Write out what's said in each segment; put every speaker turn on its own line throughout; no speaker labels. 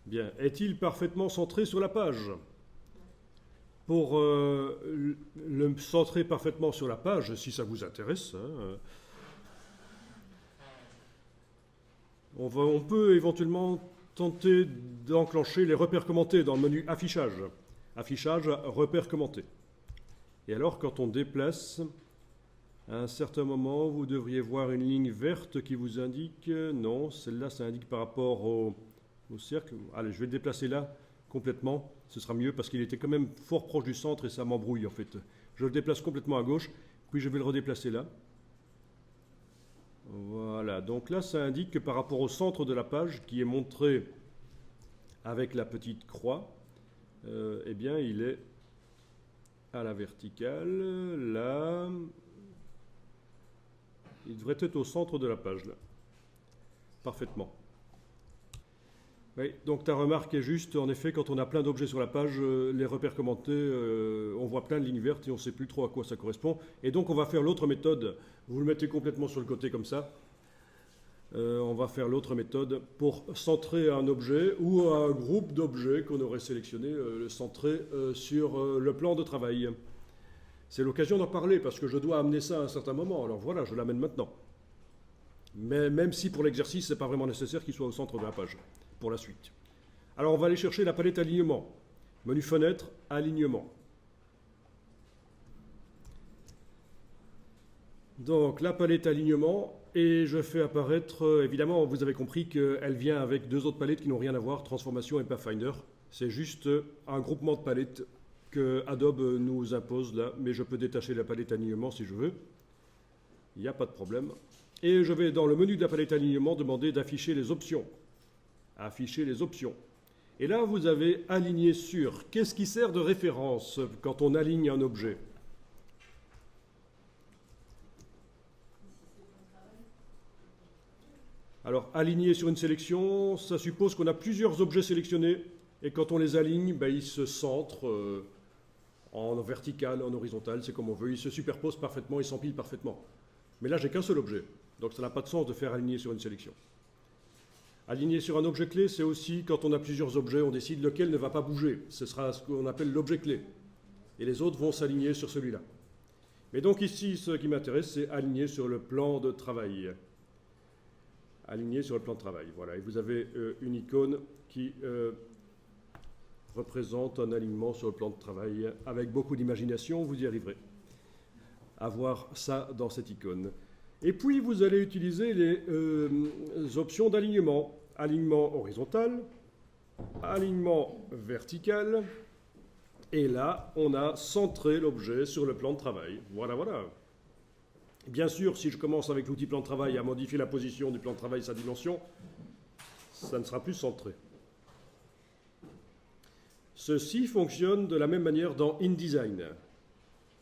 Bien. Est-il parfaitement centré sur la page? Pour le centrer parfaitement sur la page, si ça vous intéresse, hein, on peut éventuellement tenter d'enclencher les repères commentés dans le menu affichage. Affichage, repères commentés. Et alors, quand on déplace, à un certain moment, vous devriez voir une ligne verte qui vous indique, non, celle-là, ça indique par rapport au cercle. Allez, je vais le déplacer là, complètement. Ce sera mieux parce qu'il était quand même fort proche du centre et ça m'embrouille en fait. Je le déplace complètement à gauche, puis je vais le redéplacer là. Voilà, donc là, ça indique que par rapport au centre de la page, qui est montré avec la petite croix, eh bien, il est à la verticale, là. Il devrait être au centre de la page, là. Parfaitement. Oui, donc ta remarque est juste, en effet, quand on a plein d'objets sur la page, les repères commentés, on voit plein de lignes vertes et on ne sait plus trop à quoi ça correspond. Et donc on va faire l'autre méthode, vous le mettez complètement sur le côté comme ça. On va faire l'autre méthode pour centrer un objet ou un groupe d'objets qu'on aurait sélectionné, le centrer sur le plan de travail. C'est l'occasion d'en parler parce que je dois amener ça à un certain moment. Alors voilà, je l'amène maintenant. Mais même si pour l'exercice, ce n'est pas vraiment nécessaire qu'il soit au centre de la page pour la suite. Alors on va aller chercher la palette alignement. Menu fenêtre, alignement. Donc la palette alignement, et je fais apparaître, évidemment vous avez compris qu'elle vient avec deux autres palettes qui n'ont rien à voir, Transformation et Pathfinder. C'est juste un groupement de palettes que Adobe nous impose là, mais je peux détacher la palette alignement si je veux. Il n'y a pas de problème. Et je vais dans le menu de la palette alignement demander d'afficher les options. Afficher les options. Et là, vous avez aligné sur. Qu'est-ce qui sert de référence quand on aligne un objet? Alors, aligner sur une sélection, ça suppose qu'on a plusieurs objets sélectionnés. Et quand on les aligne, ben, ils se centrent en vertical, en horizontal, c'est comme on veut. Ils se superposent parfaitement, ils s'empilent parfaitement. Mais là, j'ai qu'un seul objet. Donc, ça n'a pas de sens de faire aligner sur une sélection. Aligner sur un objet clé, c'est aussi quand on a plusieurs objets, on décide lequel ne va pas bouger. Ce sera ce qu'on appelle l'objet clé. Et les autres vont s'aligner sur celui-là. Mais donc ici, ce qui m'intéresse, c'est aligner sur le plan de travail. Aligner sur le plan de travail, voilà. Et vous avez une icône qui représente un alignement sur le plan de travail. Avec beaucoup d'imagination, vous y arriverez à voir ça dans cette icône. Et puis, vous allez utiliser les options d'alignement. Alignement horizontal, alignement vertical. Et là, on a centré l'objet sur le plan de travail. Voilà, voilà. Bien sûr, si je commence avec l'outil plan de travail à modifier la position du plan de travail, sa dimension, ça ne sera plus centré. Ceci fonctionne de la même manière dans InDesign.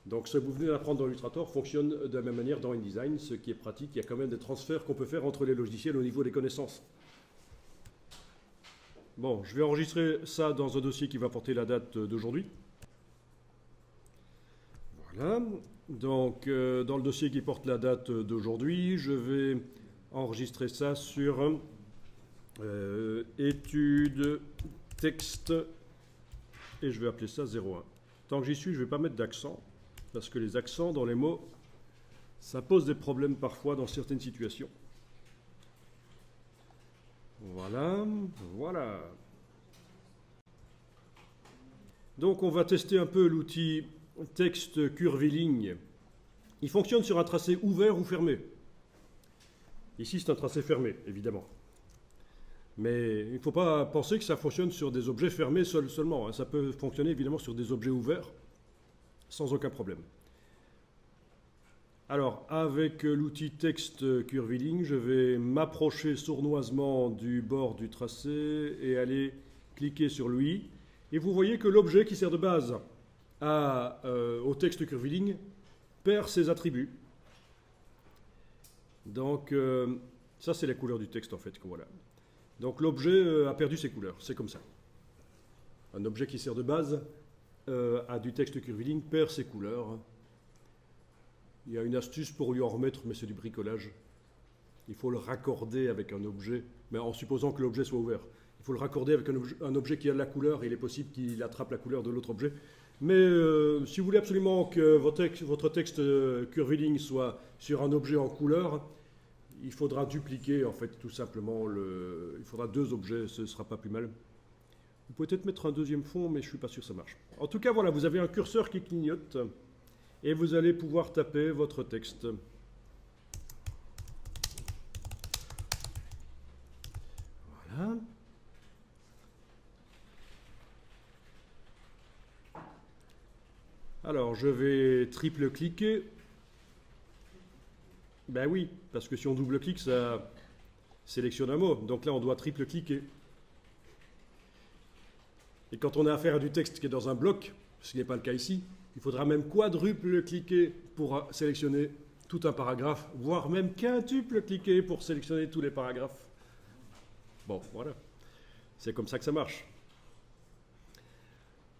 Donc ce que vous venez d'apprendre dans Illustrator fonctionne de la même manière dans InDesign, ce qui est pratique. Il y a quand même des transferts qu'on peut faire entre les logiciels au niveau des connaissances. Bon, je vais enregistrer ça dans un dossier qui va porter la date d'aujourd'hui. Voilà. Donc dans le dossier qui porte la date d'aujourd'hui, je vais enregistrer ça sur études texte et je vais appeler ça 01. Tant que j'y suis, je ne vais pas mettre d'accent. Parce que les accents dans les mots, ça pose des problèmes parfois dans certaines situations. Voilà, voilà. Donc on va tester un peu l'outil texte curviligne. Il fonctionne sur un tracé ouvert ou fermé. Ici c'est un tracé fermé, évidemment. Mais il ne faut pas penser que ça fonctionne sur des objets fermés seulement. Ça peut fonctionner évidemment sur des objets ouverts. Sans aucun problème. Alors, avec l'outil texte curviligne, je vais m'approcher sournoisement du bord du tracé et aller cliquer sur lui. Et vous voyez que l'objet qui sert de base au texte curviligne perd ses attributs. Donc, ça c'est la couleur du texte en fait. Voilà. Donc l'objet a perdu ses couleurs, c'est comme ça. Un objet qui sert de base à du texte curviligne perd ses couleurs. Il y a une astuce pour lui en remettre, mais c'est du bricolage. Il faut le raccorder avec un objet, mais en supposant que l'objet soit ouvert. Il faut le raccorder avec un objet qui a de la couleur, et il est possible qu'il attrape la couleur de l'autre objet. Mais si vous voulez absolument que votre texte curviligne soit sur un objet en couleur, il faudra dupliquer, en fait, tout simplement. Il faudra 2 objets, ce ne sera pas plus mal. Vous pouvez peut-être mettre un deuxième fond, mais je ne suis pas sûr que ça marche. En tout cas, voilà, vous avez un curseur qui clignote, et vous allez pouvoir taper votre texte. Voilà. Alors, je vais triple-cliquer. Ben oui, parce que si on double-clique, ça sélectionne un mot. Donc là, on doit triple-cliquer. Et quand on a affaire à du texte qui est dans un bloc, ce qui n'est pas le cas ici, il faudra même quadruple-cliquer pour sélectionner tout un paragraphe, voire même quintuple-cliquer pour sélectionner tous les paragraphes. Bon, voilà. C'est comme ça que ça marche.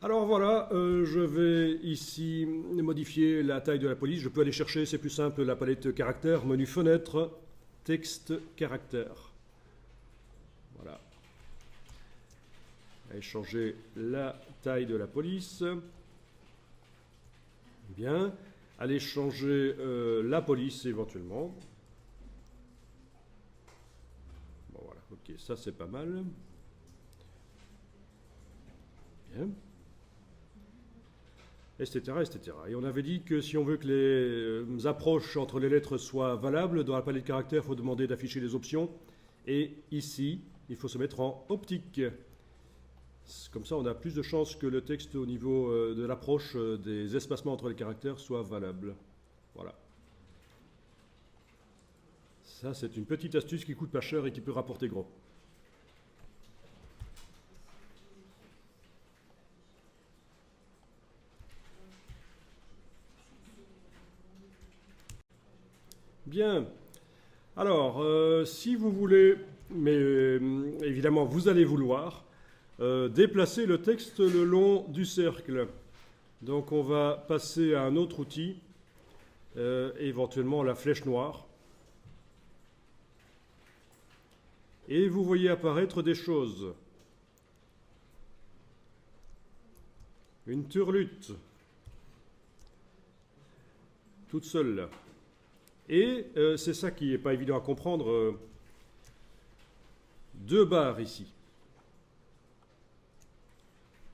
Alors voilà, je vais ici modifier la taille de la police. Je peux aller chercher, c'est plus simple, la palette caractères, menu fenêtre, texte, caractères. Voilà. Allez changer la taille de la police. Bien. Allez changer la police éventuellement. Bon voilà, ok, ça c'est pas mal. Bien. Etc., etc. Et on avait dit que si on veut que les approches entre les lettres soient valables, dans la palette caractères, il faut demander d'afficher les options. Et ici, il faut se mettre en optique. Comme ça, on a plus de chances que le texte au niveau de l'approche des espacements entre les caractères soit valable. Voilà. Ça, c'est une petite astuce qui coûte pas cher et qui peut rapporter gros. Bien. Alors, si vous voulez, mais évidemment vous allez vouloir, déplacer le texte le long du cercle. Donc on va passer à un autre outil, éventuellement la flèche noire. Et vous voyez apparaître des choses. Une turlute, toute seule là. Et c'est ça qui n'est pas évident à comprendre. 2 barres ici.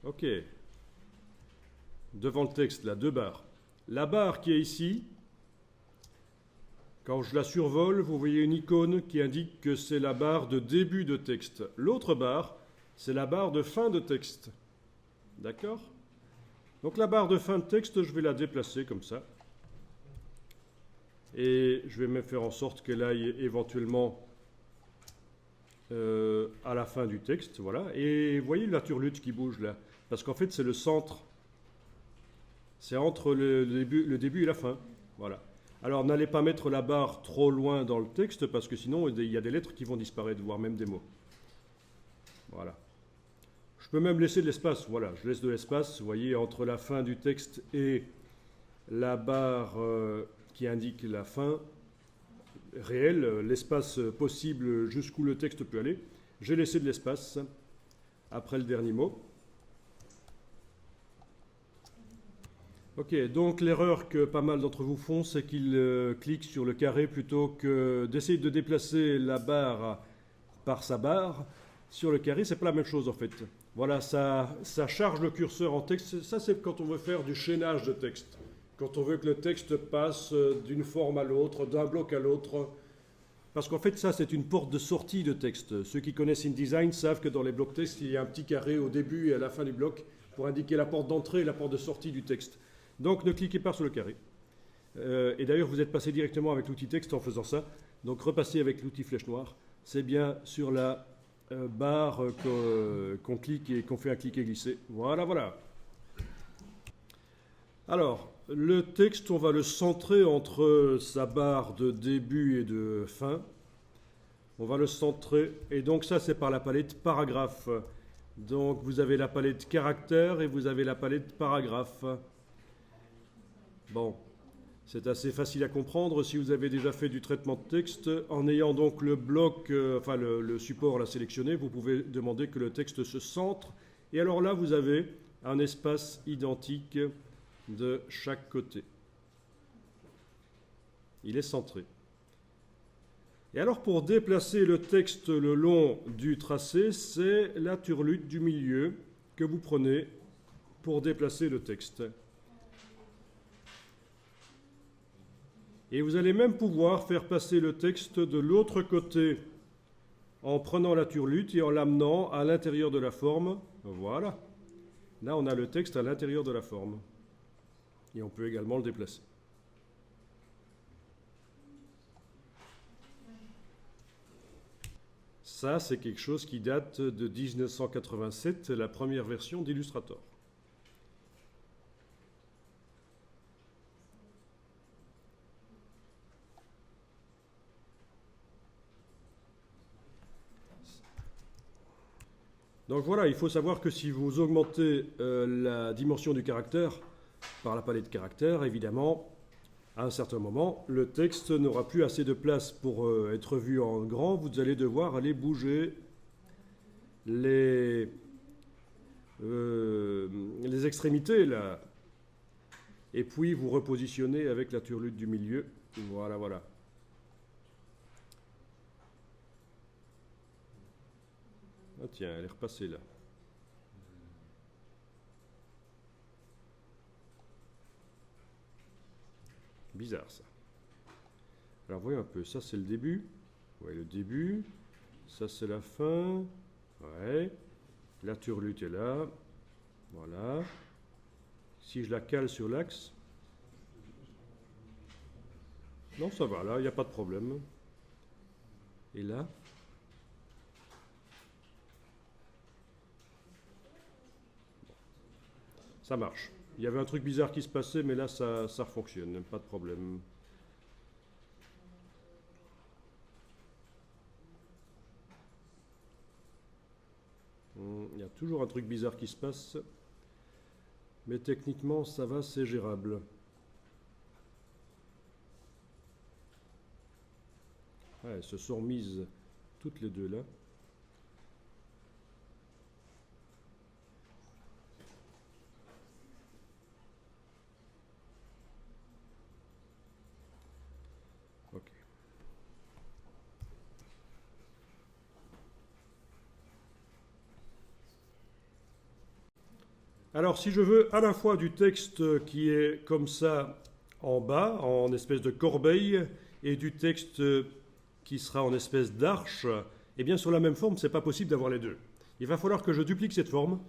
OK. Devant le texte, là, 2 barres. La barre qui est ici, quand je la survole, vous voyez une icône qui indique que c'est la barre de début de texte. L'autre barre, c'est la barre de fin de texte. D'accord? Donc la barre de fin de texte, je vais la déplacer comme ça. Et je vais même faire en sorte qu'elle aille éventuellement à la fin du texte. Voilà. Et vous voyez la turlute qui bouge là. Parce qu'en fait, c'est le centre. C'est entre le début et la fin. Voilà. Alors, n'allez pas mettre la barre trop loin dans le texte, parce que sinon, il y a des lettres qui vont disparaître, voire même des mots. Voilà. Je peux même laisser de l'espace. Voilà, je laisse de l'espace, vous voyez, entre la fin du texte et la barre qui indique la fin réelle, l'espace possible jusqu'où le texte peut aller. J'ai laissé de l'espace après le dernier mot. Ok, donc l'erreur que pas mal d'entre vous font, c'est qu'ils cliquent sur le carré plutôt que d'essayer de déplacer la barre par sa barre. Sur le carré, c'est pas la même chose en fait. Voilà, ça charge le curseur en texte. Ça, c'est quand on veut faire du chaînage de texte. Quand on veut que le texte passe d'une forme à l'autre, d'un bloc à l'autre. Parce qu'en fait, ça, c'est une porte de sortie de texte. Ceux qui connaissent InDesign savent que dans les blocs texte, il y a un petit carré au début et à la fin du bloc pour indiquer la porte d'entrée et la porte de sortie du texte. Donc, ne cliquez pas sur le carré. Et d'ailleurs, vous êtes passé directement avec l'outil texte en faisant ça. Donc, repassez avec l'outil flèche noire. C'est bien sur la barre qu'on clique et qu'on fait un cliquer glisser. Voilà, voilà. Alors, le texte, on va le centrer entre sa barre de début et de fin. On va le centrer. Et donc, ça, c'est par la palette paragraphe. Donc, vous avez la palette caractère et vous avez la palette paragraphe. Bon. C'est assez facile à comprendre si vous avez déjà fait du traitement de texte. En ayant donc le bloc, le support là sélectionné, vous pouvez demander que le texte se centre. Et alors là, vous avez un espace identique de chaque côté. Il est centré. Et alors pour déplacer le texte le long du tracé, c'est la turlute du milieu que vous prenez pour déplacer le texte. Et vous allez même pouvoir faire passer le texte de l'autre côté en prenant la turlute et en l'amenant à l'intérieur de la forme. Voilà. Là, on a le texte à l'intérieur de la forme. Et on peut également le déplacer. Ça, c'est quelque chose qui date de 1987, la première version d'Illustrator. Donc voilà, il faut savoir que si vous augmentez la dimension du caractère par la palette caractère, évidemment, à un certain moment, le texte n'aura plus assez de place pour être vu en grand. Vous allez devoir aller bouger les extrémités, là. Et puis vous repositionner avec la turlute du milieu. Voilà, voilà. Ah tiens, elle est repassée là. Bizarre ça. Alors voyons un peu, ça c'est le début. Ouais, le début. Ça c'est la fin. Ouais. La turlute est là. Voilà. Si je la cale sur l'axe. Non, ça va là, il n'y a pas de problème. Et là. Ça marche. Il y avait un truc bizarre qui se passait, mais là, ça fonctionne, pas de problème. Il y a toujours un truc bizarre qui se passe, mais techniquement, ça va, c'est gérable. Ouais, elles se sont mises toutes les deux là. Alors, si je veux à la fois du texte qui est comme ça en bas, en espèce de corbeille, et du texte qui sera en espèce d'arche, eh bien sur la même forme, ce n'est pas possible d'avoir les deux. Il va falloir que je duplique cette forme.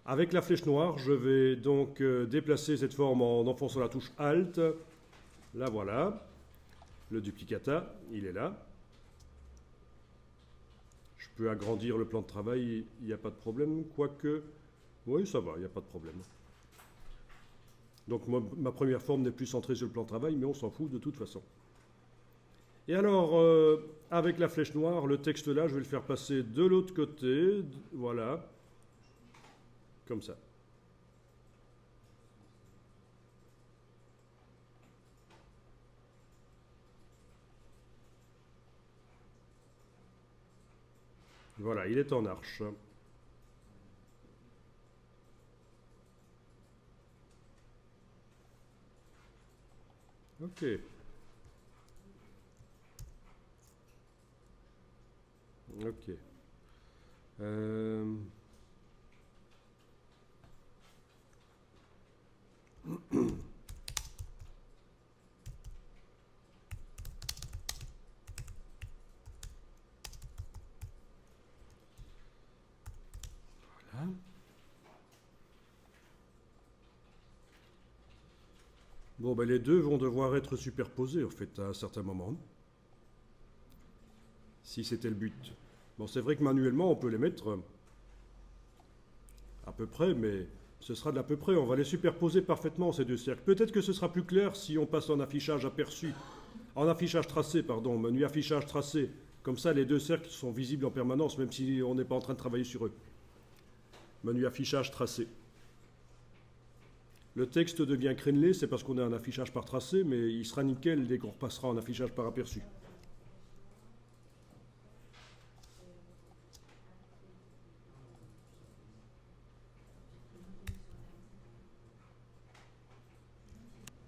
Avec la flèche noire, je vais donc déplacer cette forme en enfonçant la touche Alt. Là, voilà. Le duplicata, il est là. Je peux agrandir le plan de travail, il n'y a pas de problème, quoique... Oui, ça va, il n'y a pas de problème. Donc ma première forme n'est plus centrée sur le plan de travail, mais on s'en fout de toute façon. Et alors, avec la flèche noire, le texte là, je vais le faire passer de l'autre côté, voilà, comme ça. Voilà, il est en arche. Ok. Ok. Voilà. Bon, ben les deux vont devoir être superposés, en fait, à un certain moment. Si c'était le but. Bon, c'est vrai que manuellement, on peut les mettre à peu près, mais ce sera de l'à peu près. On va les superposer parfaitement, ces deux cercles. Peut-être que ce sera plus clair si on passe en affichage aperçu. En affichage tracé, pardon, menu affichage tracé. Comme ça, les deux cercles sont visibles en permanence, même si on n'est pas en train de travailler sur eux. Menu affichage tracé. Le texte devient crénelé, c'est parce qu'on a un affichage par tracé, mais il sera nickel dès qu'on repassera en affichage par aperçu.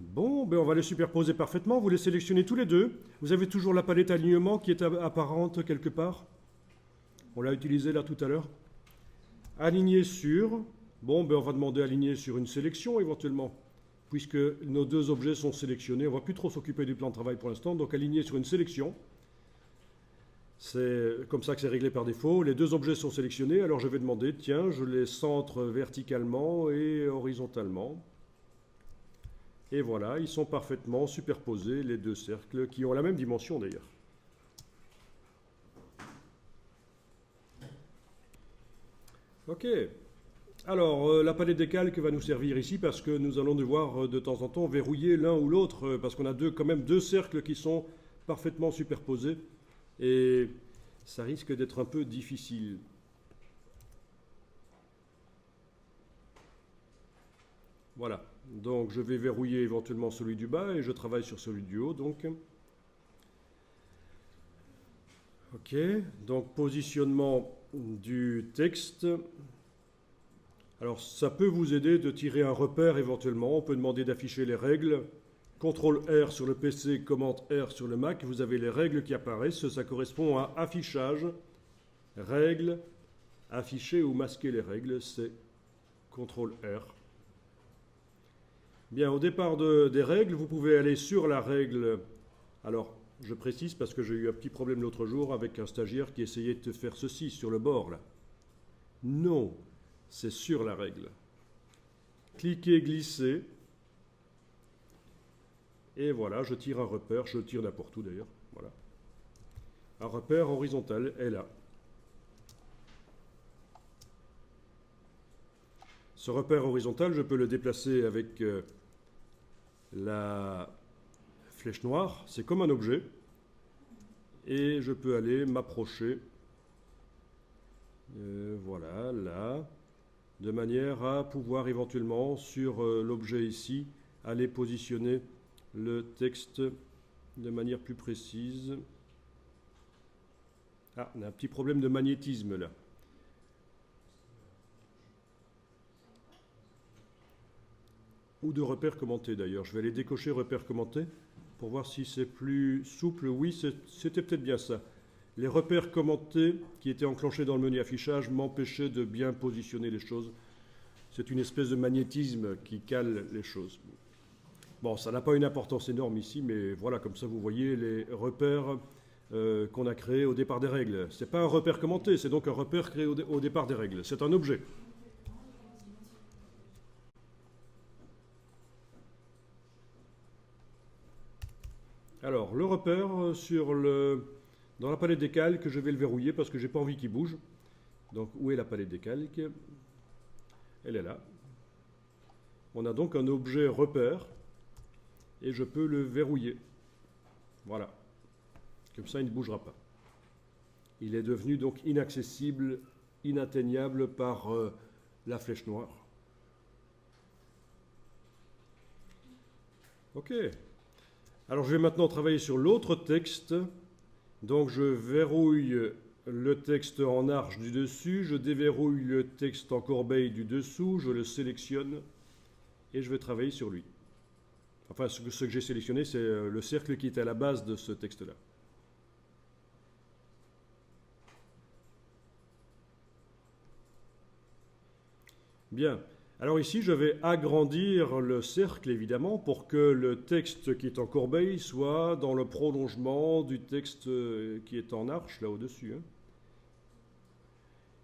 Bon, ben on va les superposer parfaitement. Vous les sélectionnez tous les deux. Vous avez toujours la palette alignement qui est apparente quelque part. On l'a utilisée là tout à l'heure. Aligner sur. Bon, ben on va demander aligner sur une sélection éventuellement, puisque nos deux objets sont sélectionnés. On ne va plus trop s'occuper du plan de travail pour l'instant. Donc aligner sur une sélection. C'est comme ça que c'est réglé par défaut. Les deux objets sont sélectionnés. Alors je vais demander, tiens, je les centre verticalement et horizontalement. Et voilà, ils sont parfaitement superposés, les deux cercles, qui ont la même dimension d'ailleurs. Ok. Alors, la palette des calques va nous servir ici parce que nous allons devoir de temps en temps verrouiller l'un ou l'autre, parce qu'on a quand même deux cercles qui sont parfaitement superposés. Et ça risque d'être un peu difficile. Voilà. Donc je vais verrouiller éventuellement celui du bas et je travaille sur celui du haut. Donc, ok. Donc positionnement du texte. Alors ça peut vous aider de tirer un repère éventuellement. On peut demander d'afficher les règles. CTRL R sur le PC, commande R sur le Mac. Vous avez les règles qui apparaissent. Ça correspond à affichage, règles, afficher ou masquer les règles. C'est CTRL R. Bien, au départ des règles, vous pouvez aller sur la règle. Alors, je précise parce que j'ai eu un petit problème l'autre jour avec un stagiaire qui essayait de faire ceci sur le bord, là. Non, c'est sur la règle. Cliquez, glissez. Et voilà, je tire un repère. Je tire n'importe où d'ailleurs. Voilà. Un repère horizontal est là. Ce repère horizontal, je peux le déplacer avec la flèche noire. C'est comme un objet. Et je peux aller m'approcher. Voilà, là. De manière à pouvoir éventuellement, sur l'objet ici, aller positionner le texte de manière plus précise. Ah, on a un petit problème de magnétisme là. Ou de repères commentés d'ailleurs. Je vais aller décocher repères commentés pour voir si c'est plus souple. Oui, c'était peut-être bien ça. Les repères commentés qui étaient enclenchés dans le menu affichage m'empêchaient de bien positionner les choses. C'est une espèce de magnétisme qui cale les choses. Bon, ça n'a pas une importance énorme ici, mais voilà, comme ça vous voyez les repères qu'on a créés au départ des règles. Ce n'est pas un repère commenté, c'est donc un repère créé au départ des règles. C'est un objet. Alors, le repère dans la palette des calques, je vais le verrouiller parce que je n'ai pas envie qu'il bouge. Donc, où est la palette des calques? Elle est là. On a donc un objet repère et je peux le verrouiller. Voilà. Comme ça, il ne bougera pas. Il est devenu donc inaccessible, inatteignable par la flèche noire. Ok. Alors je vais maintenant travailler sur l'autre texte. Donc je verrouille le texte en arche du dessus, je déverrouille le texte en corbeille du dessous, je le sélectionne et je vais travailler sur lui. Enfin, ce que j'ai sélectionné, c'est le cercle qui est à la base de ce texte-là. Bien. Alors ici, je vais agrandir le cercle, évidemment, pour que le texte qui est en corbeille soit dans le prolongement du texte qui est en arche, là au-dessus.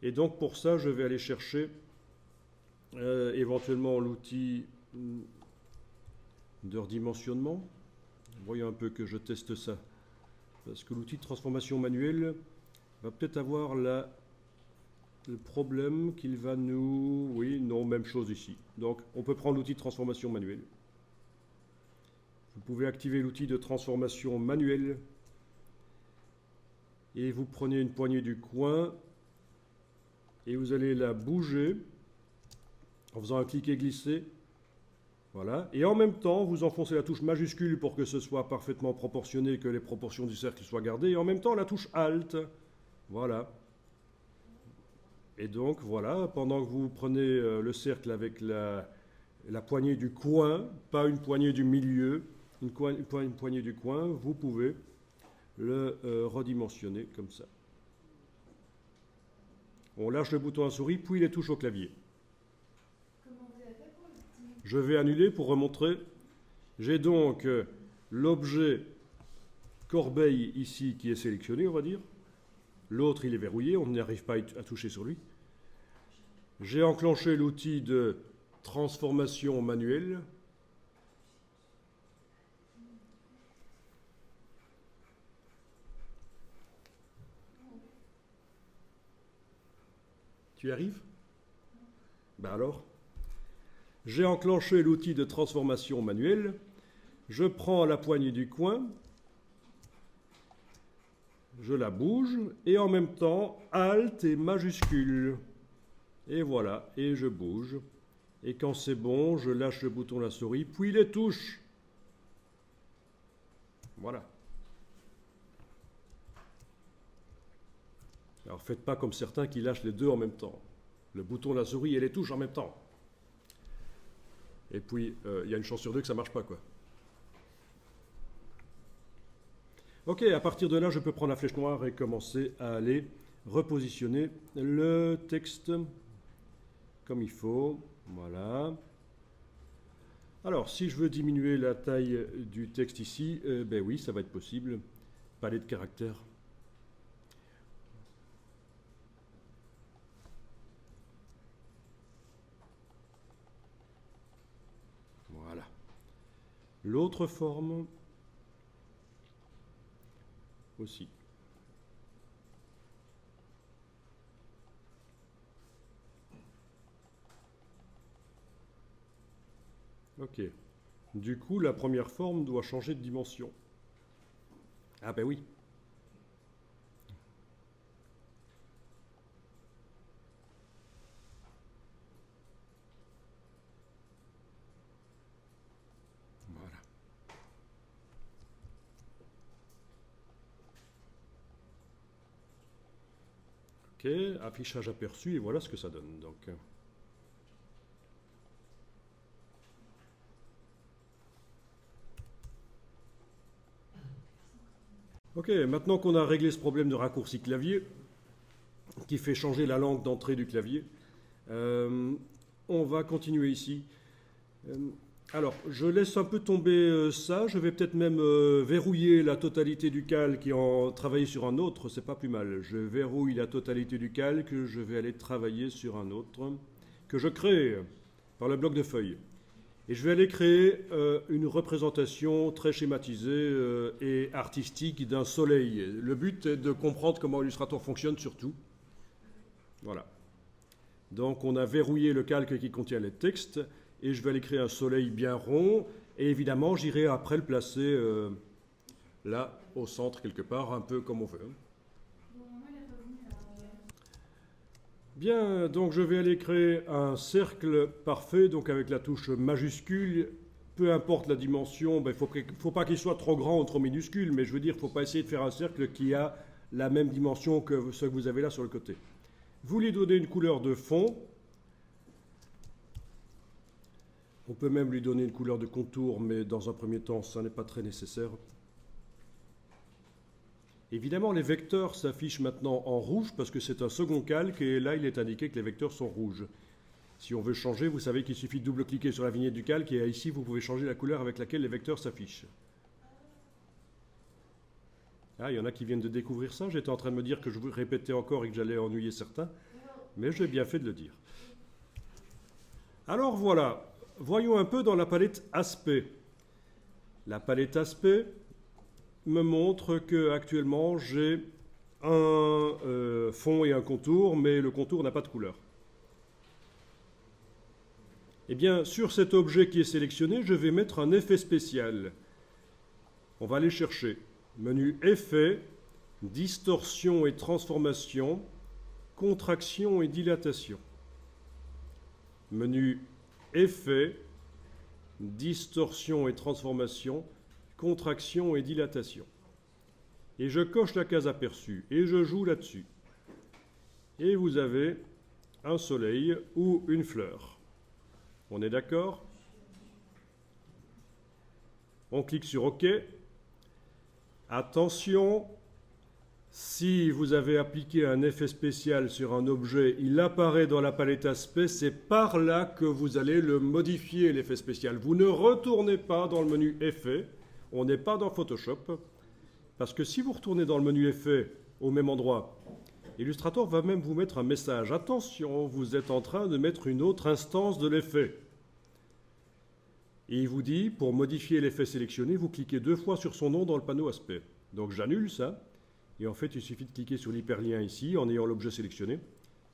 Et donc, pour ça, je vais aller chercher éventuellement l'outil de redimensionnement. Voyons un peu que je teste ça. Parce que l'outil de transformation manuelle va peut-être avoir le problème qu'il va nous... Oui, non, même chose ici. Donc, on peut prendre l'outil de transformation manuelle. Vous pouvez activer l'outil de transformation manuelle et vous prenez une poignée du coin et vous allez la bouger en faisant un cliquer-glisser Voilà. Et en même temps, vous enfoncez la touche majuscule pour que ce soit parfaitement proportionné, que les proportions du cercle soient gardées. Et en même temps, la touche Alt. Voilà. Et donc, voilà, pendant que vous prenez le cercle avec la poignée du coin, pas une poignée du milieu, une poignée du coin, vous pouvez le redimensionner comme ça. On lâche le bouton à souris, puis les touches au clavier. Je vais annuler pour remontrer. J'ai donc l'objet corbeille ici qui est sélectionné, on va dire. L'autre, il est verrouillé, on n'y arrive pas à toucher sur lui. J'ai enclenché l'outil de transformation manuelle. Tu y arrives? Ben alors? J'ai enclenché l'outil de transformation manuelle. Je prends la poignée du coin. Je la bouge. Et en même temps, Alt et majuscule. Et voilà. Et je bouge. Et quand c'est bon, je lâche le bouton de la souris, puis les touches. Voilà. Alors faites pas comme certains qui lâchent les deux en même temps. Le bouton de la souris et les touches en même temps. Et puis, il y a une chance sur deux que ça ne marche pas, quoi. Ok, à partir de là, je peux prendre la flèche noire et commencer à aller repositionner le texte comme il faut. Voilà. Alors, si je veux diminuer la taille du texte ici, ben oui, ça va être possible. Palette de caractères. Voilà. L'autre forme aussi. Ok. Du coup, la première forme doit changer de dimension. Ah ben oui. Voilà. Ok, affichage aperçu, et voilà ce que ça donne. Donc, ok, maintenant qu'on a réglé ce problème de raccourci clavier, qui fait changer la langue d'entrée du clavier, on va continuer ici. Alors, je laisse un peu tomber ça. Je vais peut-être même verrouiller la totalité du calque et en travailler sur un autre. C'est pas plus mal. Je verrouille la totalité du calque. Je vais aller travailler sur un autre que je crée par le bloc de feuilles. Et je vais aller créer une représentation très schématisée et artistique d'un soleil. Le but est de comprendre comment Illustrator fonctionne surtout. Voilà. Donc, on a verrouillé le calque qui contient les textes. Et je vais aller créer un soleil bien rond. Et évidemment, j'irai après le placer là, au centre, quelque part, un peu comme on veut. Bien, donc je vais aller créer un cercle parfait, donc avec la touche majuscule. Peu importe la dimension, il ne faut pas qu'il soit trop grand ou trop minuscule, mais je veux dire, il ne faut pas essayer de faire un cercle qui a la même dimension que ce que vous avez là sur le côté. Vous lui donnez une couleur de fond. On peut même lui donner une couleur de contour, mais dans un premier temps, ça n'est pas très nécessaire. Évidemment, les vecteurs s'affichent maintenant en rouge parce que c'est un second calque et là, il est indiqué que les vecteurs sont rouges. Si on veut changer, vous savez qu'il suffit de double-cliquer sur la vignette du calque et ici, vous pouvez changer la couleur avec laquelle les vecteurs s'affichent. Ah, il y en a qui viennent de découvrir ça. J'étais en train de me dire que je vous répétais encore et que j'allais ennuyer certains, mais j'ai bien fait de le dire. Alors voilà. Voyons un peu dans la palette Aspect. La palette Aspect me montre que actuellement j'ai un fond et un contour, mais le contour n'a pas de couleur. Eh bien, sur cet objet qui est sélectionné, je vais mettre un effet spécial. On va aller chercher. Menu Effet, Distorsion et Transformation, Contraction et Dilatation. Menu Effet, distorsion et transformation, contraction et dilatation. Et je coche la case aperçue et je joue là-dessus. Et vous avez un soleil ou une fleur. On est d'accord? On clique sur OK. Attention, si vous avez appliqué un effet spécial sur un objet, il apparaît dans la palette aspect, c'est par là que vous allez le modifier, l'effet spécial. Vous ne retournez pas dans le menu Effets, on n'est pas dans Photoshop, parce que si vous retournez dans le menu Effets au même endroit, Illustrator va même vous mettre un message. Attention, vous êtes en train de mettre une autre instance de l'effet. Et il vous dit, pour modifier l'effet sélectionné, vous cliquez 2 fois sur son nom dans le panneau aspect. Donc j'annule ça. Et en fait, il suffit de cliquer sur l'hyperlien ici, en ayant l'objet sélectionné.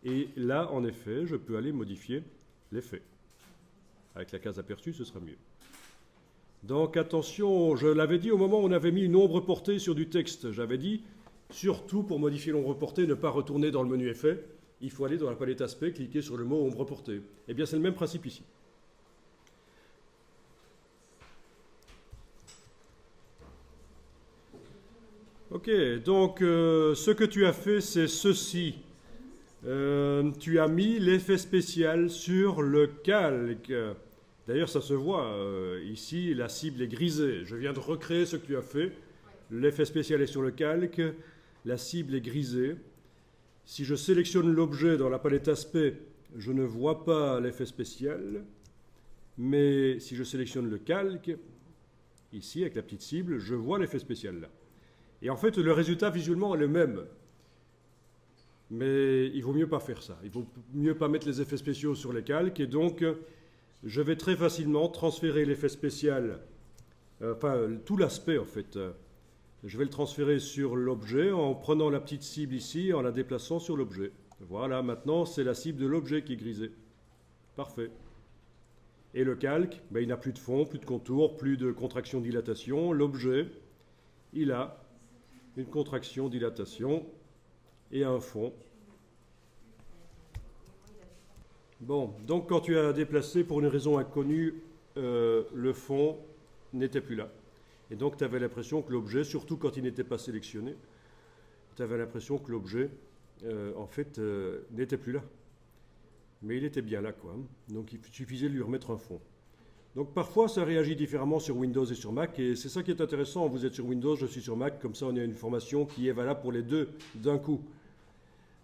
Et là, en effet, je peux aller modifier l'effet. Avec la case aperçue, ce sera mieux. Donc attention, je l'avais dit au moment où on avait mis une ombre portée sur du texte. J'avais dit, surtout pour modifier l'ombre portée, ne pas retourner dans le menu effet. Il faut aller dans la palette aspect, cliquer sur le mot ombre portée. Eh bien, c'est le même principe ici. Ok, donc ce que tu as fait, c'est ceci. Tu as mis l'effet spécial sur le calque. D'ailleurs, ça se voit. Ici, la cible est grisée. Je viens de recréer ce que tu as fait. L'effet spécial est sur le calque. La cible est grisée. Si je sélectionne l'objet dans la palette aspect, je ne vois pas l'effet spécial. Mais si je sélectionne le calque, ici, avec la petite cible, je vois l'effet spécial là. Et en fait, le résultat visuellement est le même. Mais il vaut mieux pas faire ça. Il vaut mieux pas mettre les effets spéciaux sur les calques. Et donc, je vais très facilement transférer l'effet spécial, tout l'aspect en fait. Je vais le transférer sur l'objet en prenant la petite cible ici et en la déplaçant sur l'objet. Voilà, maintenant, c'est la cible de l'objet qui est grisée. Parfait. Et le calque, ben, il n'a plus de fond, plus de contour, plus de contraction-dilatation. L'objet, il a une contraction, dilatation et un fond. Bon, donc quand tu as déplacé pour une raison inconnue, le fond n'était plus là. Et donc tu avais l'impression que l'objet, surtout quand il n'était pas sélectionné, tu avais l'impression que l'objet, en fait, n'était plus là. Mais il était bien là, quoi. Donc il suffisait de lui remettre un fond. Donc parfois, ça réagit différemment sur Windows et sur Mac, et c'est ça qui est intéressant. Vous êtes sur Windows, je suis sur Mac, comme ça on a une formation qui est valable pour les deux d'un coup.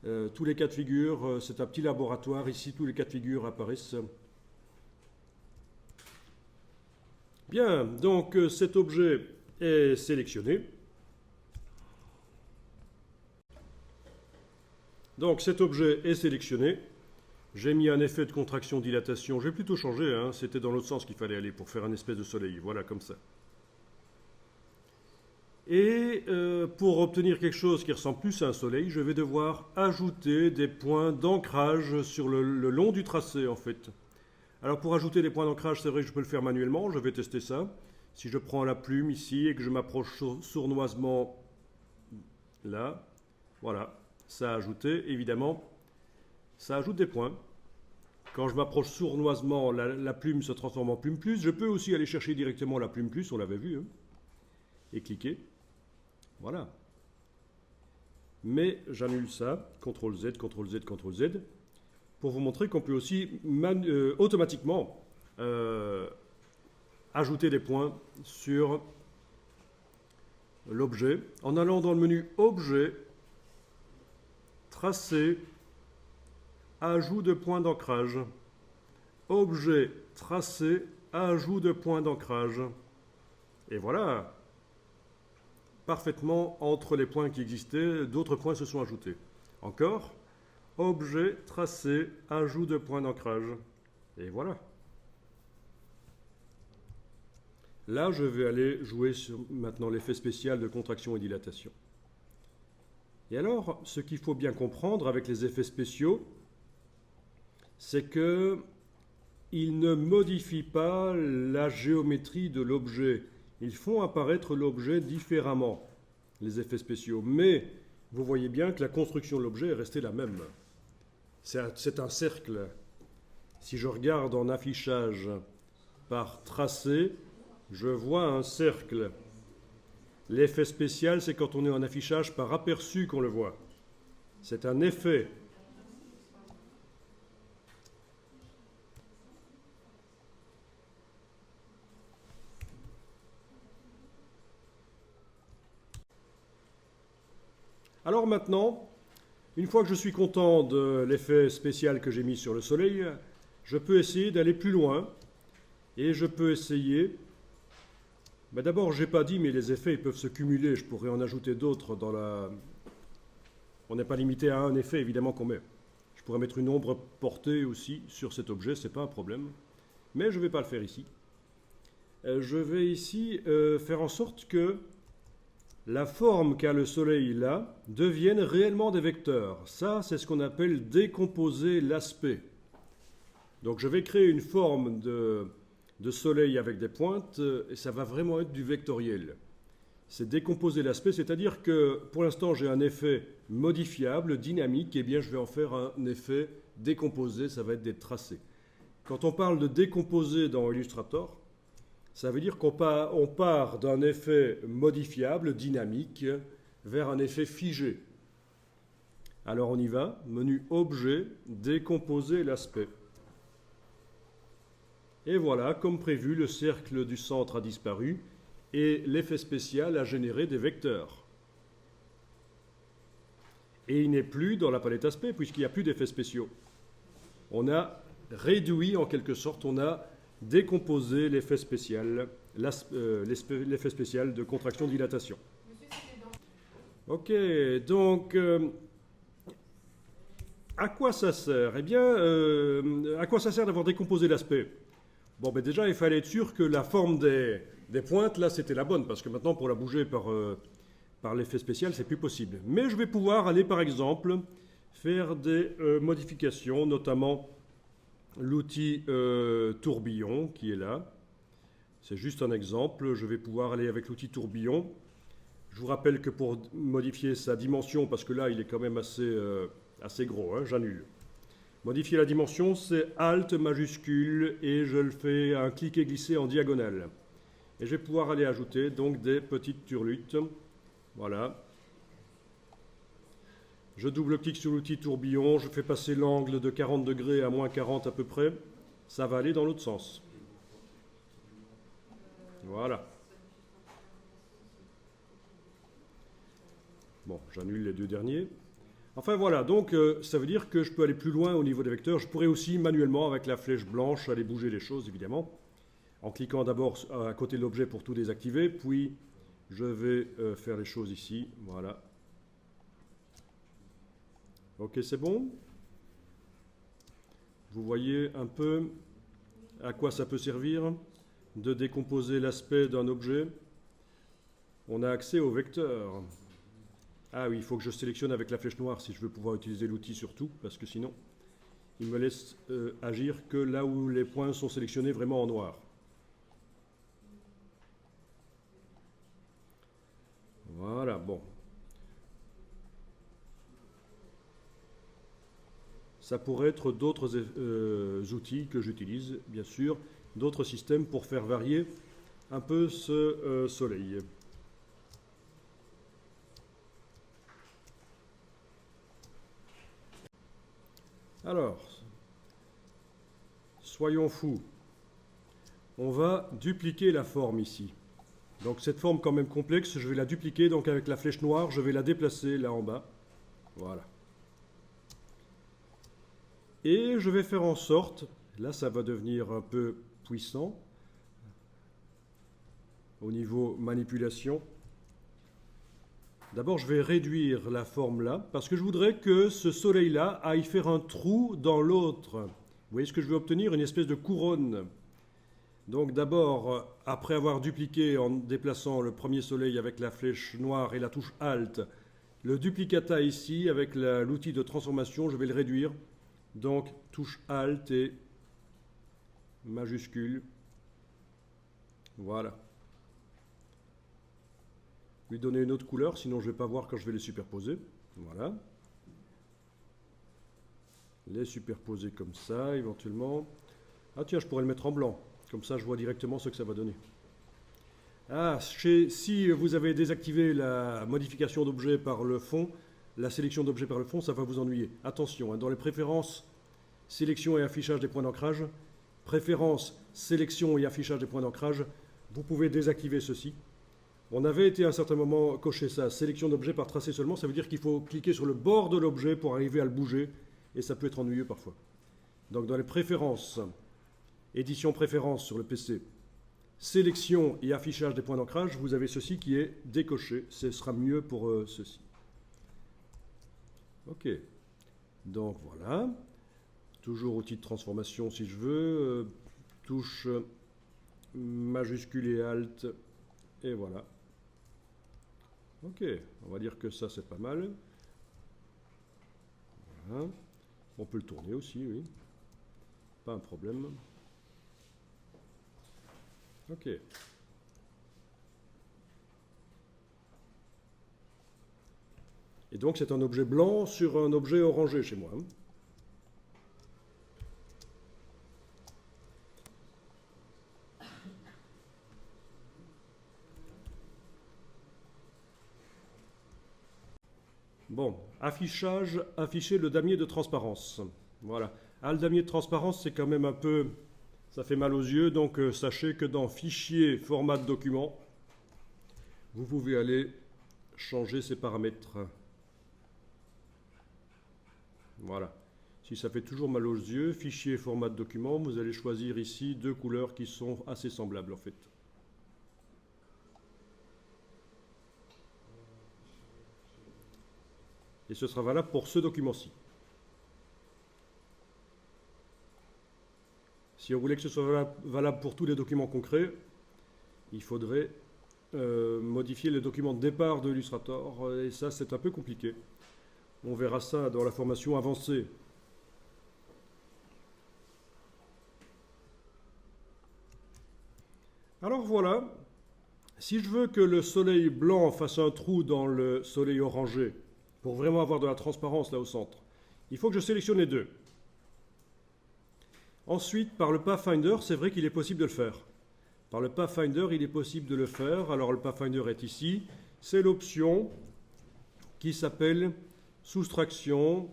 Tous les cas de figure, c'est un petit laboratoire, ici tous les cas de figure apparaissent. Bien, donc cet objet est sélectionné. Donc cet objet est sélectionné. J'ai mis un effet de contraction-dilatation. J'ai plutôt changé, hein. C'était dans l'autre sens qu'il fallait aller pour faire un espèce de soleil. Voilà, comme ça. Et pour obtenir quelque chose qui ressemble plus à un soleil, je vais devoir ajouter des points d'ancrage sur le long du tracé, en fait. Alors pour ajouter des points d'ancrage, c'est vrai que je peux le faire manuellement. Je vais tester ça. Si je prends la plume ici et que je m'approche sournoisement là, voilà, ça a ajouté, évidemment. Ça ajoute des points. Quand je m'approche sournoisement, la plume se transforme en plume plus. Je peux aussi aller chercher directement la plume plus, on l'avait vu, hein, et cliquer. Voilà. Mais j'annule ça, CTRL Z, CTRL Z, CTRL Z, pour vous montrer qu'on peut aussi automatiquement ajouter des points sur l'objet en allant dans le menu Objet, Tracer, Ajout de points d'ancrage. Objet, tracé, ajout de points d'ancrage. Et voilà. Parfaitement entre les points qui existaient, d'autres points se sont ajoutés. Encore. Objet, tracé, ajout de points d'ancrage. Et voilà. Là, je vais aller jouer sur maintenant l'effet spécial de contraction et dilatation. Et alors, ce qu'il faut bien comprendre avec les effets spéciaux, c'est qu'ils ne modifient pas la géométrie de l'objet. Ils font apparaître l'objet différemment, les effets spéciaux. Mais vous voyez bien que la construction de l'objet est restée la même. C'est un cercle. Si je regarde en affichage par tracé, je vois un cercle. L'effet spécial, c'est quand on est en affichage par aperçu qu'on le voit. C'est un effet. Alors maintenant, une fois que je suis content de l'effet spécial que j'ai mis sur le soleil, je peux essayer d'aller plus loin et je peux essayer... D'abord, je n'ai pas dit, mais les effets ils peuvent se cumuler, je pourrais en ajouter d'autres dans la... On n'est pas limité à un effet, évidemment, qu'on met. Je pourrais mettre une ombre portée aussi sur cet objet, ce n'est pas un problème. Mais je ne vais pas le faire ici. Je vais ici faire en sorte que la forme qu'a le soleil là devienne réellement des vecteurs. Ça, c'est ce qu'on appelle décomposer l'aspect. Donc je vais créer une forme de soleil avec des pointes et ça va vraiment être du vectoriel. C'est décomposer l'aspect, c'est-à-dire que pour l'instant j'ai un effet modifiable, dynamique, et bien je vais en faire un effet décomposé, ça va être des tracés. Quand on parle de décomposer dans Illustrator, ça veut dire qu'on part d'un effet modifiable, dynamique, vers un effet figé. Alors on y va, menu Objet, décomposer l'aspect. Et voilà, comme prévu, le cercle du centre a disparu et l'effet spécial a généré des vecteurs. Et il n'est plus dans la palette aspect puisqu'il n'y a plus d'effets spéciaux. On a réduit en quelque sorte, on a décomposé l'effet spécial, l'effet spécial de contraction-dilatation. Ok, donc à quoi ça sert? Eh bien, à quoi ça sert d'avoir décomposé l'aspect? Bon, déjà, il fallait être sûr que la forme des pointes, là, c'était la bonne, parce que maintenant, pour la bouger par l'effet spécial, c'est plus possible. Mais je vais pouvoir aller, par exemple, faire des modifications, notamment l'outil tourbillon qui est là. C'est juste un exemple. Je vais pouvoir aller avec l'outil tourbillon. Je vous rappelle que pour modifier sa dimension, parce que là, il est quand même assez gros, hein, j'annule. Modifier la dimension, c'est Alt majuscule et je le fais un clic et glisser en diagonale. Et je vais pouvoir aller ajouter donc des petites turlutes. Voilà. Je double-clique sur l'outil tourbillon, je fais passer l'angle de 40 degrés à moins 40 à peu près. Ça va aller dans l'autre sens. Voilà. Bon, j'annule les deux derniers. Enfin voilà, donc ça veut dire que je peux aller plus loin au niveau des vecteurs. Je pourrais aussi manuellement, avec la flèche blanche, aller bouger les choses, évidemment. En cliquant d'abord à côté de l'objet pour tout désactiver, puis je vais faire les choses ici. Voilà. Ok, c'est bon. Vous voyez un peu à quoi ça peut servir de décomposer l'aspect d'un objet. On a accès aux vecteurs. Ah oui, il faut que je sélectionne avec la flèche noire si je veux pouvoir utiliser l'outil surtout, parce que sinon, il me laisse agir que là où les points sont sélectionnés vraiment en noir. Voilà, bon. Ça pourrait être d'autres outils que j'utilise, bien sûr, d'autres systèmes pour faire varier un peu ce soleil. Alors, soyons fous. On va dupliquer la forme ici. Donc cette forme quand même complexe, je vais la dupliquer. Donc avec la flèche noire, je vais la déplacer là en bas. Voilà. Et je vais faire en sorte, là ça va devenir un peu puissant, au niveau manipulation. D'abord, je vais réduire la forme là, parce que je voudrais que ce soleil-là aille faire un trou dans l'autre. Vous voyez ce que je veux obtenir? Une espèce de couronne. Donc d'abord, après avoir dupliqué en déplaçant le premier soleil avec la flèche noire et la touche Alt, le duplicata ici, avec l'outil de transformation, je vais le réduire. Donc touche Alt et majuscule. Voilà. Lui donner une autre couleur, sinon je ne vais pas voir quand je vais les superposer. Voilà. Les superposer comme ça, éventuellement. Ah tiens, je pourrais le mettre en blanc. Comme ça, je vois directement ce que ça va donner. Si vous avez désactivé la modification d'objet par le fond, la sélection d'objet par le fond, ça va vous ennuyer. Attention, dans les préférences, sélection et affichage des points d'ancrage, préférences, sélection et affichage des points d'ancrage, vous pouvez désactiver ceci. On avait été à un certain moment coché ça, sélection d'objet par tracé seulement, ça veut dire qu'il faut cliquer sur le bord de l'objet pour arriver à le bouger, et ça peut être ennuyeux parfois. Donc dans les préférences, édition préférences sur le PC, sélection et affichage des points d'ancrage, vous avez ceci qui est décoché, ce sera mieux pour ceci. Ok, donc voilà, toujours outil de transformation si je veux, touche majuscule et alt, et voilà. Ok, on va dire que ça c'est pas mal. Voilà. On peut le tourner aussi, oui. Pas un problème. Ok. Et donc c'est un objet blanc sur un objet orangé chez moi. Bon, affichage, afficher le damier de transparence. Voilà. Ah, le damier de transparence, c'est quand même un peu... Ça fait mal aux yeux, donc sachez que dans Fichier, format de document, vous pouvez aller changer ces paramètres. Voilà. Si ça fait toujours mal aux yeux, Fichier, format de document, vous allez choisir ici deux couleurs qui sont assez semblables en fait. Et ce sera valable pour ce document-ci. Si on voulait que ce soit valable pour tous les documents concrets, il faudrait modifier les documents de départ de Illustrator, et ça c'est un peu compliqué. On verra ça dans la formation avancée. Alors voilà, si je veux que le soleil blanc fasse un trou dans le soleil orangé, pour vraiment avoir de la transparence là au centre, il faut que je sélectionne les deux. Ensuite, par le Pathfinder, c'est vrai qu'il est possible de le faire. Par le Pathfinder, il est possible de le faire. Alors le Pathfinder est ici. C'est l'option qui s'appelle soustraction.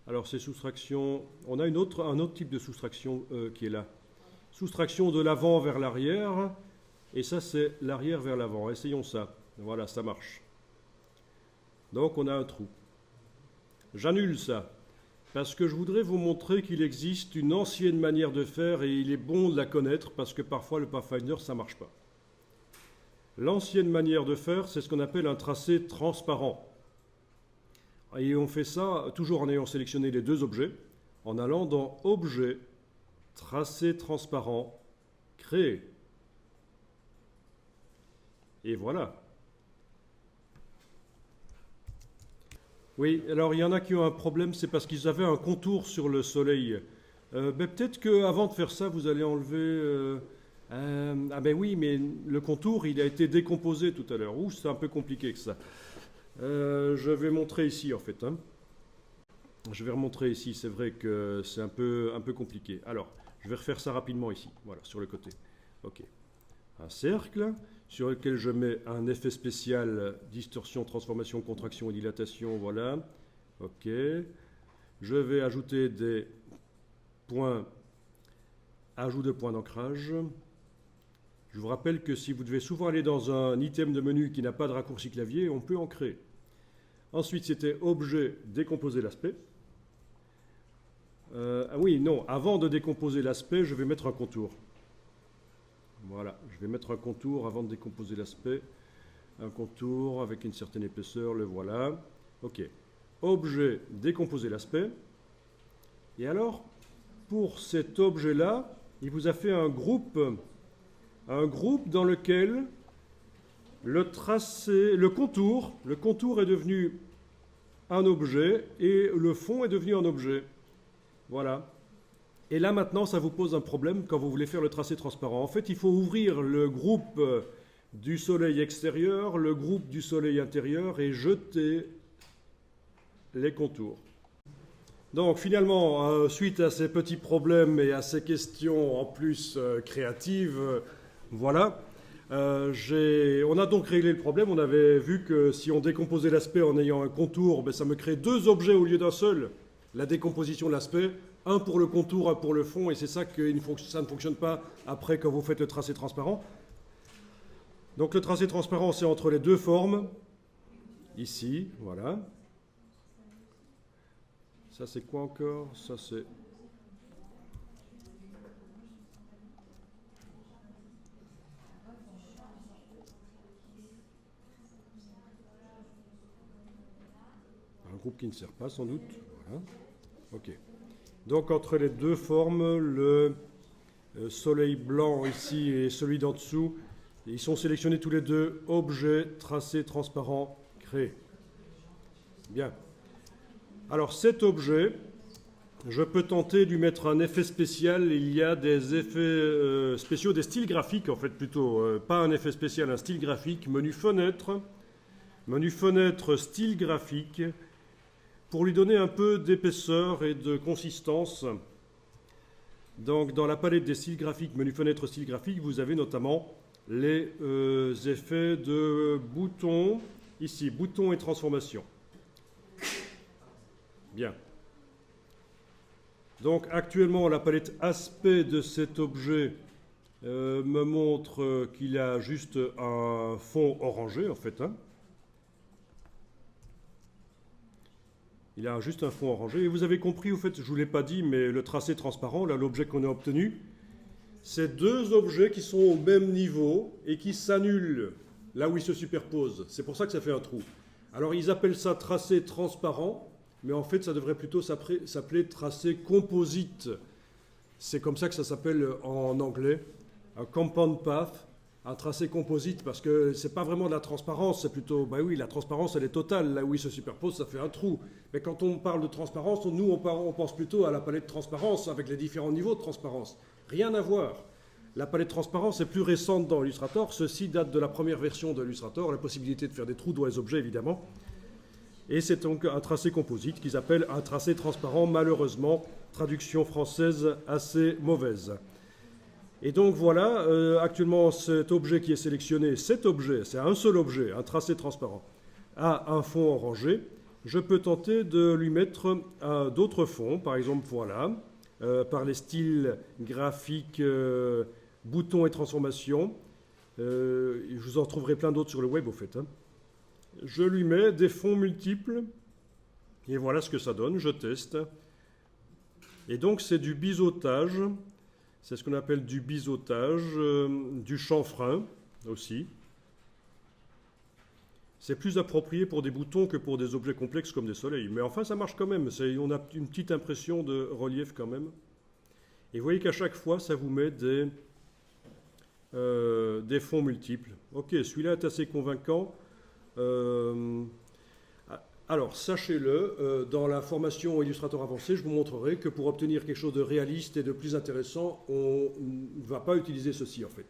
Alors c'est soustraction... On a un autre type de soustraction qui est là. Soustraction de l'avant vers l'arrière. Et ça, c'est l'arrière vers l'avant. Essayons ça. Voilà, ça marche. Donc on a un trou. J'annule ça, parce que je voudrais vous montrer qu'il existe une ancienne manière de faire et il est bon de la connaître parce que parfois le Pathfinder ça ne marche pas. L'ancienne manière de faire, c'est ce qu'on appelle un tracé transparent. Et on fait ça toujours en ayant sélectionné les deux objets, en allant dans Objet, Tracé transparent, Créer. Et voilà. Oui, alors il y en a qui ont un problème, c'est parce qu'ils avaient un contour sur le soleil. Peut-être qu'avant de faire ça, vous allez enlever... ah ben oui, mais le contour, il a été décomposé tout à l'heure. Ouh, c'est un peu compliqué que ça. Je vais montrer ici, en fait. Je vais remontrer ici, c'est vrai que c'est un peu compliqué. Alors, je vais refaire ça rapidement ici, voilà, sur le côté. Ok. Un cercle sur lequel je mets un effet spécial, distorsion, transformation, contraction et dilatation, voilà. Ok. Je vais ajouter des points, ajout de points d'ancrage. Je vous rappelle que si vous devez souvent aller dans un item de menu qui n'a pas de raccourci clavier, on peut en créer. Ensuite, c'était objet, décomposer l'aspect. Ah oui, non, avant de décomposer l'aspect, je vais mettre un contour. Voilà, je vais mettre un contour avant de décomposer l'aspect. Un contour avec une certaine épaisseur, le voilà. Ok. Objet, décomposer l'aspect. Et alors, pour cet objet-là, il vous a fait un groupe dans lequel le tracé, le contour est devenu un objet et le fond est devenu un objet. Voilà. Et là, maintenant, ça vous pose un problème quand vous voulez faire le tracé transparent. En fait, il faut ouvrir le groupe du soleil extérieur, le groupe du soleil intérieur et jeter les contours. Donc finalement, suite à ces petits problèmes et à ces questions en plus créatives, voilà, on a donc réglé le problème. On avait vu que si on décomposait l'aspect en ayant un contour, ben, ça me crée deux objets au lieu d'un seul. La décomposition de l'aspect, un pour le contour, un pour le fond, et c'est ça que ça ne fonctionne pas après quand vous faites le tracé transparent. Donc le tracé transparent, c'est entre les deux formes, ici, voilà. Ça c'est quoi encore? Ça c'est... un groupe qui ne sert pas sans doute. Voilà. Ok. Donc entre les deux formes, le soleil blanc ici et celui d'en dessous, ils sont sélectionnés tous les deux, objet, tracé transparent, créé. Bien. Alors cet objet, je peux tenter de lui mettre un effet spécial. Il y a des effets spéciaux, des styles graphiques en fait plutôt. Pas un effet spécial, un style graphique. Menu fenêtre, style graphique. Pour lui donner un peu d'épaisseur et de consistance. Donc dans la palette des styles graphiques, menu fenêtre, style graphique, vous avez notamment les effets de boutons. Ici, boutons et transformation. Bien. Donc actuellement, la palette aspect de cet objet me montre qu'il a juste un fond orangé, en fait. Hein. Il a juste un fond orangé. Et vous avez compris, au fait, je ne vous l'ai pas dit, mais le tracé transparent, là, l'objet qu'on a obtenu, c'est deux objets qui sont au même niveau et qui s'annulent là où ils se superposent. C'est pour ça que ça fait un trou. Alors, ils appellent ça tracé transparent. Mais en fait, ça devrait plutôt s'appeler tracé composite. C'est comme ça que ça s'appelle en anglais, un compound path, un tracé composite, parce que c'est pas vraiment de la transparence, c'est plutôt, bah oui, la transparence, elle est totale. Là où il se superpose, ça fait un trou. Mais quand on parle de transparence, nous, on pense plutôt à la palette de transparence, avec les différents niveaux de transparence. Rien à voir. La palette de transparence est plus récente dans Illustrator. Ceci date de la première version de Illustrator, la possibilité de faire des trous dans les objets, évidemment. Et c'est donc un tracé composite qu'ils appellent un tracé transparent, malheureusement, traduction française assez mauvaise. Et donc voilà, actuellement cet objet qui est sélectionné, cet objet, c'est un seul objet, un tracé transparent, a un fond orangé. Je peux tenter de lui mettre d'autres fonds, par exemple voilà, par les styles graphiques, boutons et transformations. Je vous en trouverai plein d'autres sur le web au fait. Hein. Je lui mets des fonds multiples, et voilà ce que ça donne, je teste. Et donc c'est du biseautage, c'est ce qu'on appelle du biseautage, du chanfrein aussi. C'est plus approprié pour des boutons que pour des objets complexes comme des soleils. Mais enfin, ça marche quand même, on a une petite impression de relief quand même. Et vous voyez qu'à chaque fois, ça vous met des fonds multiples. Ok, celui-là est assez convaincant. Alors, sachez-le, dans la formation Illustrator avancé, je vous montrerai que pour obtenir quelque chose de réaliste et de plus intéressant, on ne va pas utiliser ceci en fait.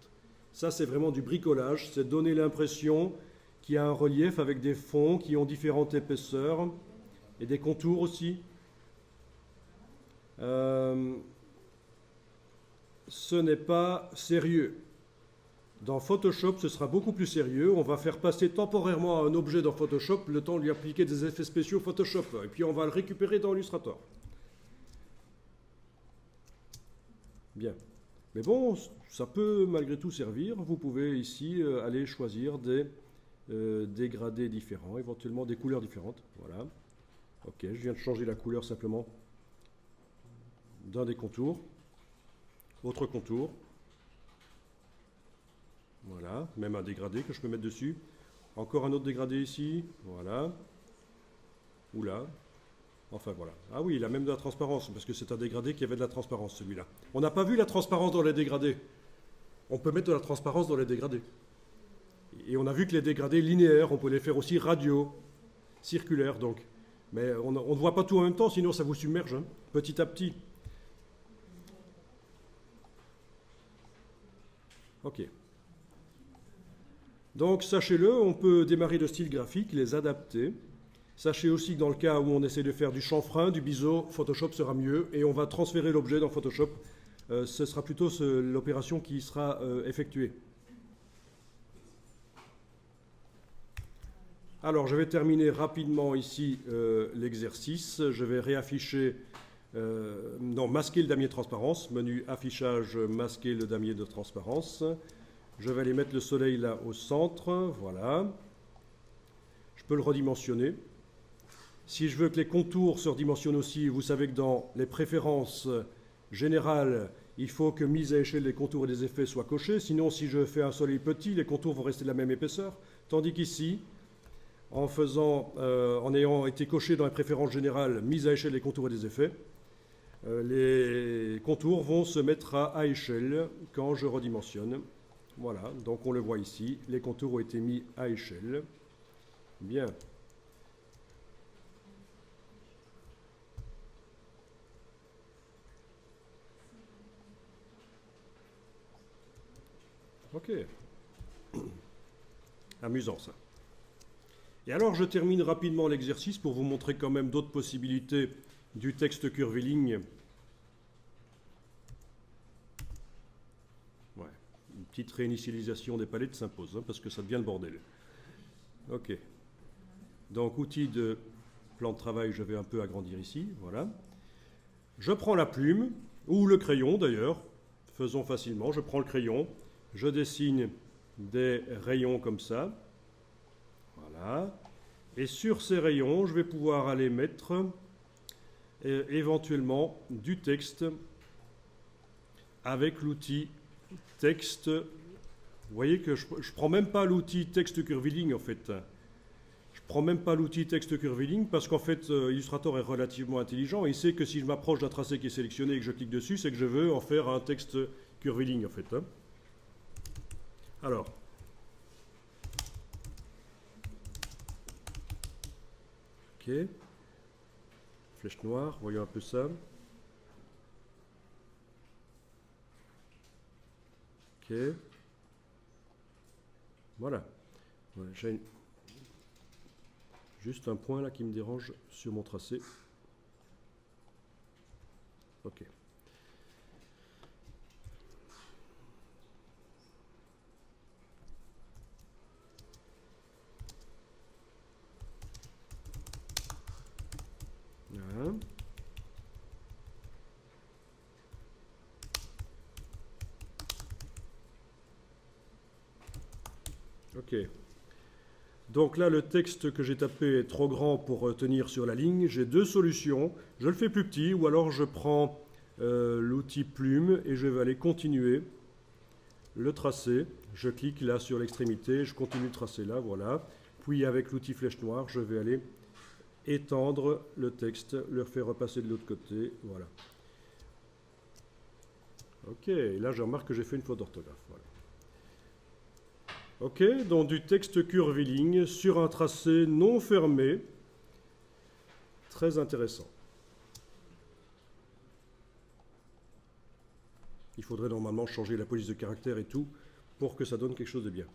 Ça, c'est vraiment du bricolage, c'est donner l'impression qu'il y a un relief avec des fonds qui ont différentes épaisseurs et des contours aussi. Ce n'est pas sérieux. Dans Photoshop, ce sera beaucoup plus sérieux. On va faire passer temporairement un objet dans Photoshop le temps de lui appliquer des effets spéciaux Photoshop. Et puis on va le récupérer dans Illustrator. Bien. Mais bon, ça peut malgré tout servir. Vous pouvez ici aller choisir des dégradés différents, éventuellement des couleurs différentes. Voilà. Ok, je viens de changer la couleur simplement d'un des contours. Autre contour. Voilà, même un dégradé que je peux mettre dessus. Encore un autre dégradé ici, voilà. Ou là. Enfin voilà. Ah oui, il a même de la transparence, parce que c'est un dégradé qui avait de la transparence, celui-là. On n'a pas vu la transparence dans les dégradés. On peut mettre de la transparence dans les dégradés. Et on a vu que les dégradés linéaires, on peut les faire aussi radiaux, circulaires donc. Mais on ne voit pas tout en même temps, sinon ça vous submerge, hein, petit à petit. Ok. Donc, sachez-le, on peut démarrer de styles graphiques, les adapter. Sachez aussi que dans le cas où on essaie de faire du chanfrein, du biseau, Photoshop sera mieux et on va transférer l'objet dans Photoshop. Ce sera plutôt l'opération qui sera effectuée. Alors, je vais terminer rapidement ici l'exercice. Je vais réafficher, masquer le damier de transparence. Menu affichage, masquer le damier de transparence. Je vais aller mettre le soleil là au centre. Voilà. Je peux le redimensionner. Si je veux que les contours se redimensionnent aussi, vous savez que dans les préférences générales, il faut que mise à échelle des contours et des effets soient cochés. Sinon, si je fais un soleil petit, les contours vont rester de la même épaisseur. Tandis qu'ici, en ayant été coché dans les préférences générales, mise à échelle des contours et des effets, les contours vont se mettre à échelle quand je redimensionne. Voilà, donc on le voit ici, les contours ont été mis à échelle. Bien. Ok. Amusant ça. Et alors je termine rapidement l'exercice pour vous montrer quand même d'autres possibilités du texte curviligne. Ouais. Une petite réinitialisation des palettes s'impose, parce que ça devient le bordel. Ok. Donc outil de plan de travail, je vais un peu agrandir ici. Voilà. Je prends la plume, ou le crayon d'ailleurs. Faisons facilement. Je prends le crayon. Je dessine des rayons comme ça. Voilà. Et sur ces rayons, je vais pouvoir aller mettre éventuellement du texte avec l'outil texte. Vous voyez que je ne prends même pas l'outil texte curviligne en fait. Je ne prends même pas l'outil texte curviligne parce qu'en fait, Illustrator est relativement intelligent. Il sait que si je m'approche d'un tracé qui est sélectionné et que je clique dessus, c'est que je veux en faire un texte curviligne en fait. Alors, ok, flèche noire, voyons un peu ça. Ok, voilà. Ouais, j'ai juste un point là qui me dérange sur mon tracé. Ok. Voilà. Ok. Donc là, le texte que j'ai tapé est trop grand pour tenir sur la ligne. J'ai deux solutions. Je le fais plus petit ou alors je prends l'outil plume et je vais aller continuer le tracé. Je clique là sur l'extrémité, je continue le tracé là, voilà. Puis avec l'outil flèche noire, je vais aller étendre le texte, le faire repasser de l'autre côté, voilà. Ok, et là je remarque que j'ai fait une faute d'orthographe, voilà. Ok, donc du texte curviligne sur un tracé non fermé. Très intéressant. Il faudrait normalement changer la police de caractère et tout pour que ça donne quelque chose de bien.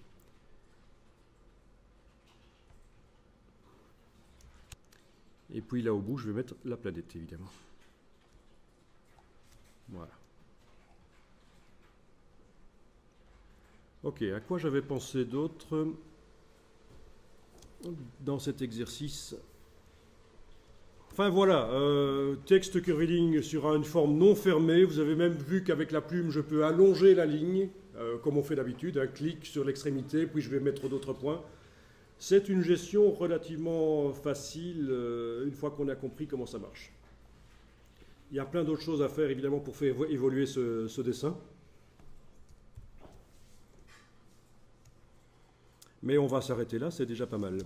Et puis là au bout, je vais mettre la planète évidemment. Voilà. Ok, à quoi j'avais pensé d'autre dans cet exercice? Enfin voilà, texte curviligne sur une forme non fermée. Vous avez même vu qu'avec la plume, je peux allonger la ligne, comme on fait d'habitude, un clic sur l'extrémité, puis je vais mettre d'autres points. C'est une gestion relativement facile une fois qu'on a compris comment ça marche. Il y a plein d'autres choses à faire évidemment pour faire évoluer ce dessin. Mais on va s'arrêter là, c'est déjà pas mal.